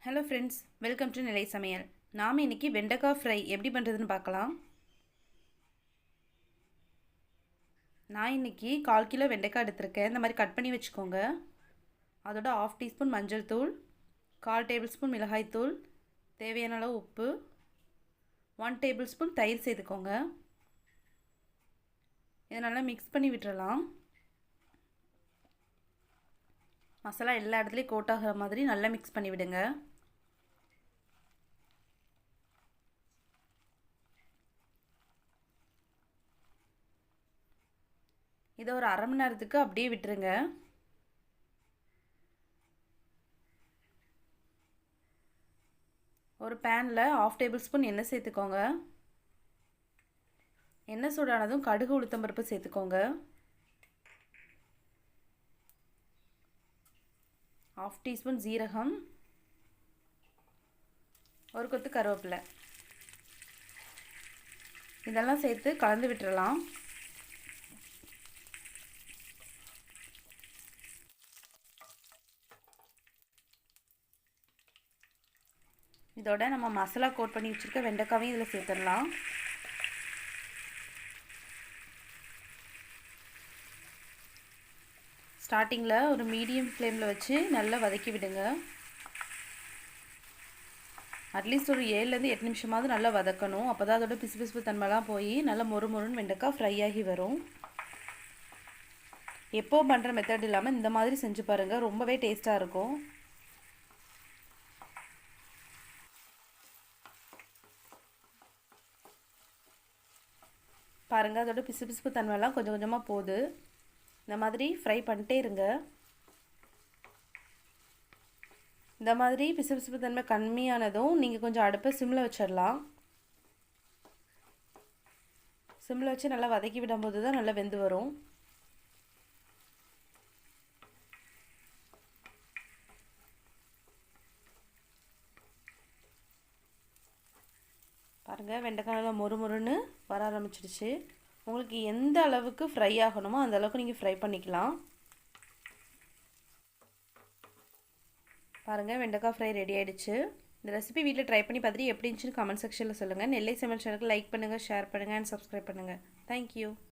Hello friends, welcome to நிலை சமையல். நாம் இன்றைக்கி வெண்டைக்காய் ஃப்ரை எப்படி பண்ணுறதுன்னு பார்க்கலாம். நான் இன்றைக்கி 1/4 கிலோ வெண்டைக்காய் எடுத்திருக்கேன். இந்த மாதிரி கட் பண்ணி வச்சுக்கோங்க. அதோட 1/2 டீஸ்பூன் மஞ்சள் தூள், 1/4 டேபிள் ஸ்பூன் மிளகாய் தூள், தேவையான அளவு உப்பு, 1 டேபிள் ஸ்பூன் தயிர் சேர்த்துக்கோங்க. இதை நல்லா மிக்ஸ் பண்ணி விட்டுறலாம். மசாலா எல்லா இடத்துலையும் கோட் ஆகிற மாதிரி நல்லா மிக்ஸ் பண்ணி விடுங்க. இதை ஒரு அரை மணி நேரத்துக்கு அப்படியே விட்டுருங்க. ஒரு பேனில் 1/2 டேபிள் ஸ்பூன் எண்ணெய் சேர்த்துக்கோங்க. எண்ணெய் சூடானதும் கடுகு உளுத்தம்பருப்பு சேர்த்துக்கோங்க. 1/2 டீஸ்பூன் ஜீரகம், ஒரு கொத்து கருவேப்பிலை, இதெல்லாம் சேர்த்து கலந்து விட்டுறலாம். இதோட நம்ம மசாலா கோட் பண்ணி வச்சுருக்க வெண்டைக்காவையும் இதில் சேர்த்துடலாம். ஸ்டார்டிங்கில் ஒரு மீடியம் ஃப்ளேமில் வச்சு நல்லா வதக்கி விடுங்க. அட்லீஸ்ட் ஒரு 7லேருந்து 8 நிமிஷமாவது நல்லா வதக்கணும். அப்போ தான் அதோட பிசுபிசுப்பு தன்மைலாம் போய் நல்லா மொறுமொறுன்னு வெண்டைக்காய் ஃப்ரை ஆகி வரும். எப்போது பண்ணுற மெத்தட் இல்லாமல் இந்த மாதிரி செஞ்சு பாருங்கள், ரொம்பவே டேஸ்ட்டாக இருக்கும். பாருங்கள், அதோட பிசுபிசுப்பு தன்மைலாம் கொஞ்சம் கொஞ்சமாக போகுது. இந்த மாதிரி ஃப்ரை பண்ணிட்டே இருங்க. இந்த மாதிரி பிசுபிசுப்பு தன்மை கம்மியானதும் நீங்கள் கொஞ்சம் அடுப்பை சிம்மில் வச்சிடலாம். சிம்மில் வச்சு நல்லா வதக்கி விடும்போது தான் நல்லா வெந்து வரும். பாருங்கள், வெண்டைக்காய் நல்லா மொறுமொறுன்னு வர ஆரம்பிச்சிடுச்சு. உங்களுக்கு எந்த அளவுக்கு ஃப்ரை ஆகணுமோ அந்த அளவுக்கு நீங்கள் ஃப்ரை பண்ணிக்கலாம். பாருங்கள், வெண்டைக்காய் ஃப்ரை ரெடி ஆகிடுச்சு. இந்த ரெசிபி வீட்டில் ட்ரை பண்ணி பார்த்துட்டு எப்படி இருந்துச்சுன்னு கமெண்ட் செக்ஷனில் சொல்லுங்கள். நெல்லை சமையல் சேனலுக்கு லைக் பண்ணுங்கள், ஷேர் பண்ணுங்கள் அண்ட் சப்ஸ்கிரைப் பண்ணுங்கள். தேங்க்யூ.